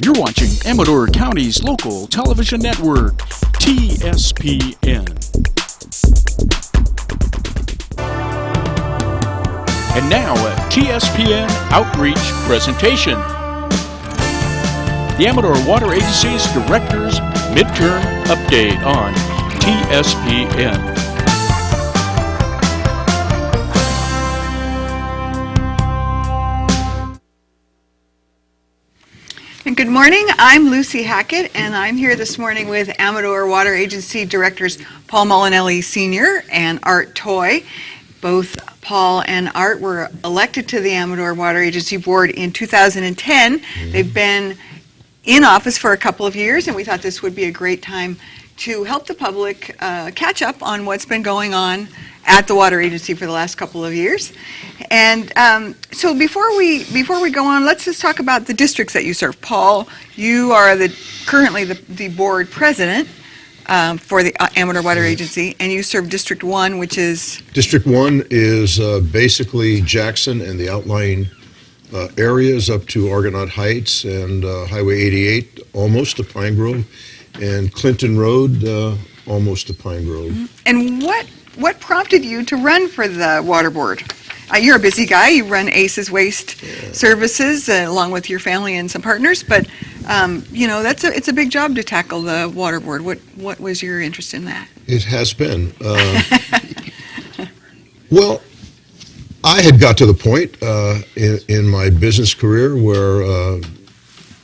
You're watching Amador County's local television network, TSPN. And now, a TSPN Outreach presentation. The Amador Water Agency's Director's Midterm Update on TSPN. Good morning, I'm Lucy Hackett, and I'm here this morning with Amador Water Agency Directors Paul Molinelli Sr. and Art Toy. Both Paul and Art were elected to the Amador Water Agency Board in 2010. They've been in office for a couple of years, and we thought this would be a great time to help the public catch up on what's been going on at the water agency for the last couple of years. And so before we go on, let's just talk about the districts that you serve. Paul, you are currently the board president for the Amador Water Agency, and you serve District 1, which is? District 1 is basically Jackson and the outlying areas up to Argonaut Heights and Highway 88, almost to Pine Grove, and Clinton Road, almost to Pine Grove. And what prompted you to run for the water board? You're a busy guy. You run ACE's Waste Services along with your family and some partners, but it's a big job to tackle the water board. What was your interest in that? It has been. Well, I had got to the point in my business career where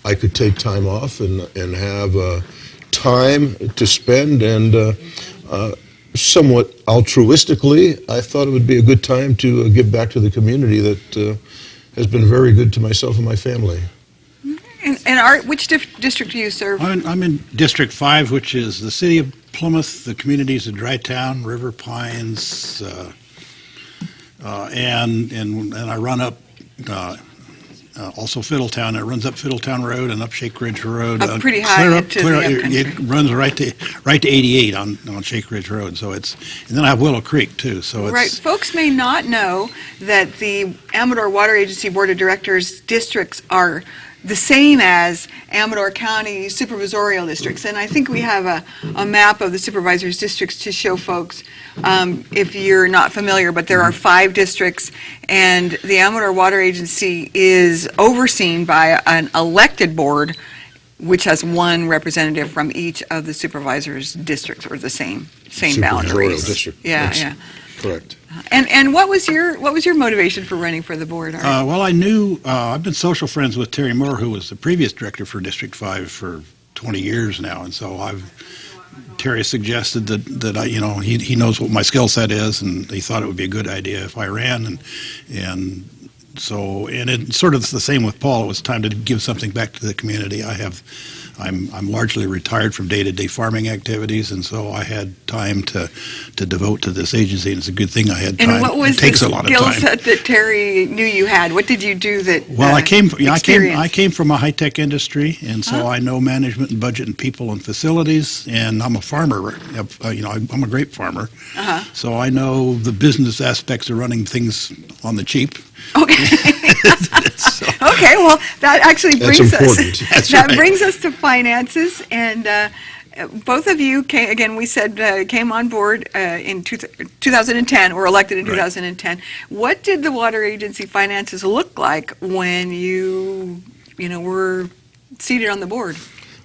I could take time off and have time to spend, and somewhat altruistically, I thought it would be a good time to give back to the community that has been very good to myself and my family. And Art, which district do you serve? I'm in District 5, which is the city of Plymouth, the communities of Dry Town, River Pines, and I run up also Fiddletown. It runs up Fiddletown Road and up Shake Ridge Road. Up pretty high into the upcountry. It runs right to 88 on Shake Ridge Road. So and then I have Willow Creek too. So right. Folks may not know that the Amador Water Agency Board of Directors districts are the same as Amador County supervisorial districts, and I think we have a map of the supervisors' districts to show folks if you're not familiar, but there are 5 districts, and the Amador Water Agency is overseen by an elected board which has one representative from each of the supervisors' districts, or the same boundaries. Supervisorial district. Yeah. Correct. And what was your motivation for running for the board? Well, I knew I've been social friends with Terry Moore, who was the previous director for District 5 for 20 years now, and so Terry suggested that he knows what my skill set is, and he thought it would be a good idea if I ran, and it's sort of the same with Paul. It was time to give something back to the community. I'm largely retired from day-to-day farming activities, and so I had time to devote to this agency, and it's a good thing I had time. And what was it takes a lot of time. skill set that Terry knew you had? What did you do that? Well, I came from a high-tech industry, and so I know management and budget and people and facilities, and I'm a farmer. I'm a grape farmer, so I know the business aspects of running things on the cheap. Okay. Okay. Well, that actually brings us to finances, and both of you came on board in 2010, or elected in 2010. What did the water agency finances look like when you were seated on the board?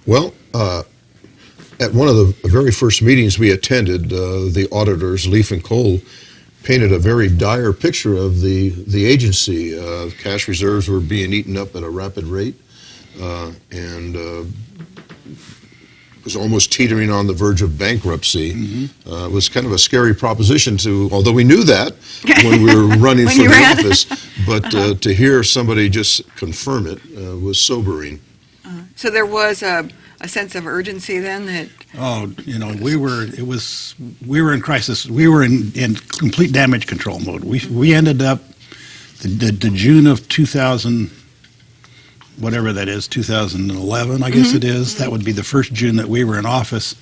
Well, at one of the very first meetings we attended, the auditors, Leaf and Cole, painted a very dire picture of the agency. Cash reserves were being eaten up at a rapid rate, and was almost teetering on the verge of bankruptcy. It was kind of a scary proposition although we knew that when we were running for the office, but to hear somebody just confirm it was sobering. So there was a sense of urgency then that. We were in crisis. We were in complete damage control mode. We ended up the June of 2000, whatever that is, 2011, I guess it is. That would be the first June that we were in office.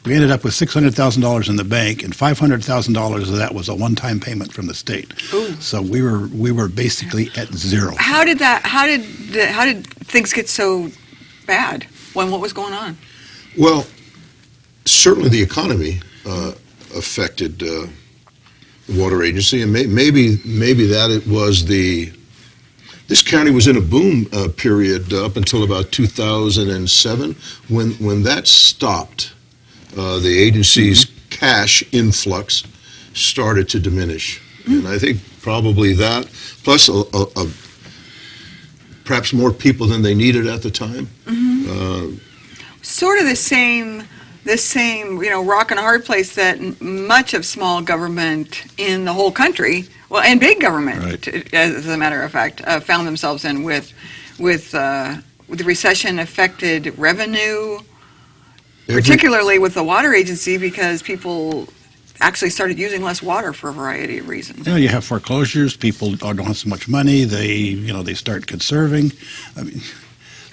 We ended up with $600,000 in the bank, and $500,000 of that was a one-time payment from the state. Ooh. So we were basically at zero. How did things get so bad? What was going on? Well, certainly the economy affected the water agency, and maybe that it was this county was in a boom period up until about 2007. When that stopped, the agency's cash influx started to diminish. And I think probably that, plus perhaps more people than they needed at the time. Sort of the same, rock and a hard place that much of small government in the whole country, well, and big government, as a matter of fact, found themselves in with the recession affected revenue, particularly with the water agency, because people actually started using less water for a variety of reasons. You have foreclosures. People don't have so much money. They start conserving. I mean,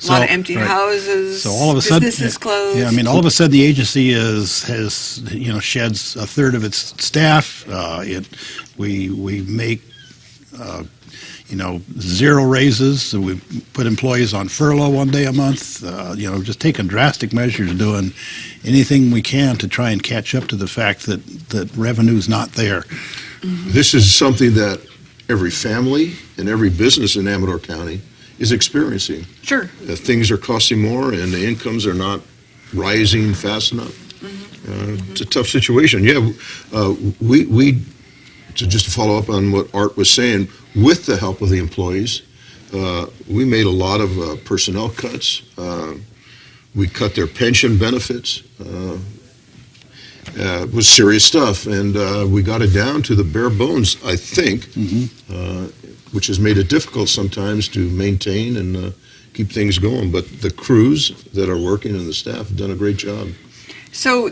a lot of empty houses. So all of a sudden, businesses closed. Yeah, I mean, all of a sudden, the agency sheds a third of its staff. We make zero raises. So we put employees on furlough one day a month. Just taking drastic measures, doing anything we can to try and catch up to the fact that revenue's not there. This is something that every family and every business in Amador County is experiencing. Sure. Things are costing more and the incomes are not rising fast enough. It's a tough situation. Yeah, just to follow up on what Art was saying, with the help of the employees, we made a lot of personnel cuts. We cut their pension benefits. It was serious stuff, and we got it down to the bare bones, I think, which has made it difficult sometimes to maintain and keep things going. But the crews that are working and the staff have done a great job. So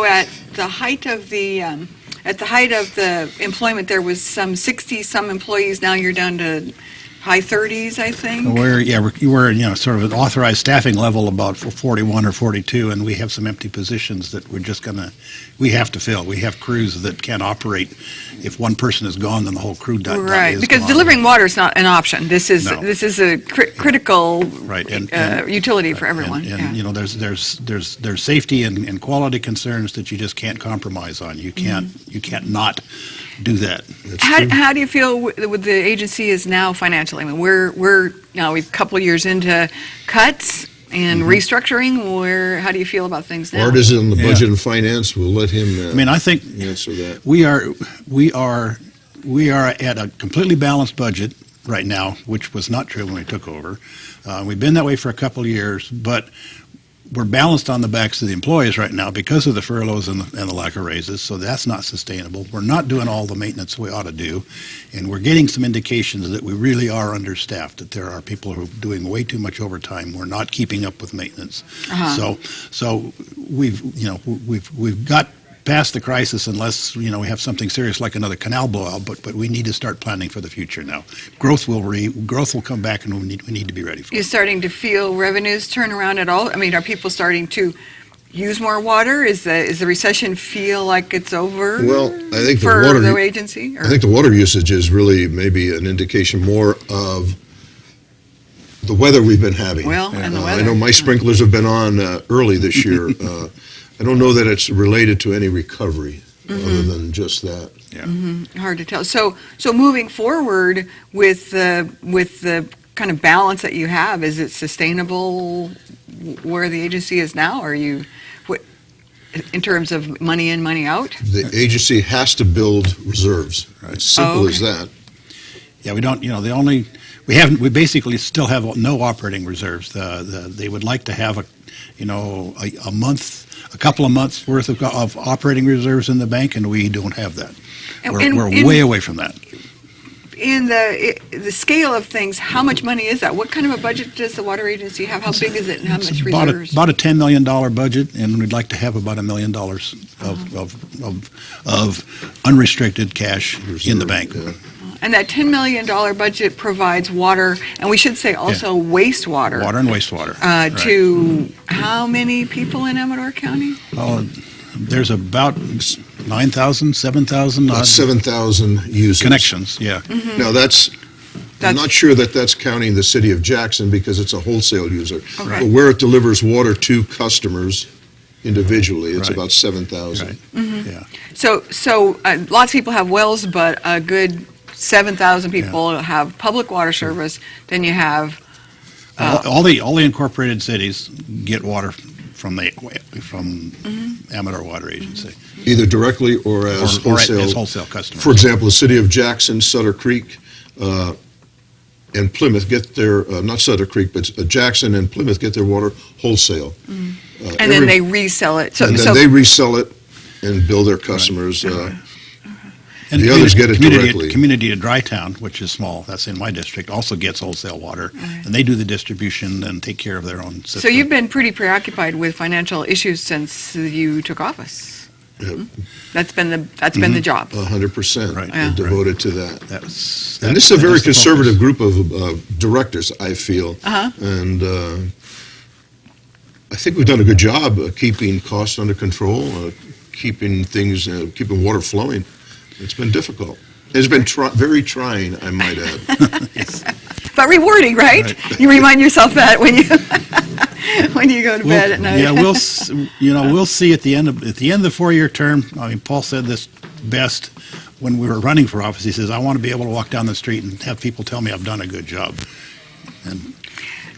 at the height of the employment, there was some 60-some employees. Now you're down to high 30s, I think. We're sort of an authorized staffing level about 41 or 42, and we have some empty positions that we have to fill. We have crews that can't operate. If one person is gone, then the whole crew dies. Right, because delivering water is not an option. This is a critical utility for everyone. And there's safety and quality concerns that you just can't compromise on. You can't not do that. How do you feel with the agency is now financially? I mean, we're now a couple of years into cuts and restructuring. How do you feel about things now? Art is in the budget and finance. We'll let him. I think answer that. We are at a completely balanced budget right now, which was not true when we took over. We've been that way for a couple of years, but we're balanced on the backs of the employees right now because of the furloughs and the lack of raises, so that's not sustainable. We're not doing all the maintenance we ought to do, and we're getting some indications that we really are understaffed, that there are people who are doing way too much overtime. We're not keeping up with maintenance. So we've got past the crisis unless we have something serious like another canal blowout, but we need to start planning for the future now. Growth will come back, and we need to be ready for it. You're starting to feel revenues turn around at all? I mean, are people starting to use more water? Is the recession feel like it's over? Well, I think the agency? I think the water usage is really maybe an indication more of the weather we've been having. Well, and the weather. I know my sprinklers have been on early this year. I don't know that it's related to any recovery other than just that. Yeah. Hard to tell. So moving forward with the kind of balance that you have, is it sustainable where the agency is now? Are you, in terms of money in, money out? The agency has to build reserves. Right. It's simple as that. Yeah, we don't. We basically still have no operating reserves. They would like to have a couple of months worth of operating reserves in the bank, and we don't have that. We're way away from that. In the scale of things, how much money is that? What kind of a budget does the water agency have? How big is it, and how much reserves? About a $10 million budget, and we'd like to have about $1 million of unrestricted cash in the bank. Yeah. And that $10 million budget provides water, and we should say also wastewater. Water and wastewater. To how many people in Amador County? There's about 9,000, 7,000 7,000 users. Connections, yeah. Now that's I'm not sure that that's counting the city of Jackson because it's a wholesale user. Okay. But where it delivers water to customers individually, it's Right. about 7,000. Right. Yeah. So lots of people have wells, but a good 7,000 people have public water service. Then you have All the incorporated cities get water from Amador Water Agency. Either directly or as Or wholesale. as wholesale customers. For example, the city of Jackson, Sutter Creek, and Plymouth get their, not Sutter Creek, but Jackson and Plymouth get their water wholesale. and then they resell it. And then they resell it and bill their customers. And The others get it directly. Community of Dry Town, which is small, that's in my district, also gets wholesale water. And they do the distribution and take care of their own system. So you've been pretty preoccupied with financial issues since you took office. Yeah. That's been the job. 100%. Right. Yeah. Devoted to that. That's, And this is a that very the focus. conservative group of directors, I feel. Uh-huh. And I think we've done a good job keeping costs under control, keeping keeping water flowing. It's been difficult. It's been very trying, I might add. But rewarding, right? You remind yourself that when you go to bed at night. Yeah, we'll see at the end of the 4-year term. I mean, Paul said this best when we were running for office. He says, "I want to be able to walk down the street and have people tell me I've done a good job." And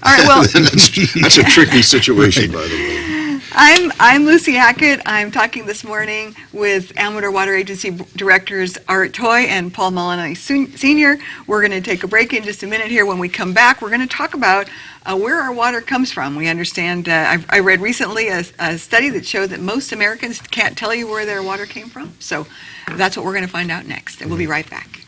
All right, well, That's a tricky situation, by the way. I'm Lucy Hackett. I'm talking this morning with Amador Water Agency Directors Art Toy and Paul Molinelli Sr. We're going to take a break in just a minute here. When we come back, we're going to talk about where our water comes from. We understand, I read recently a study that showed that most Americans can't tell you where their water came from. So that's what we're going to find out next. And we'll be right back.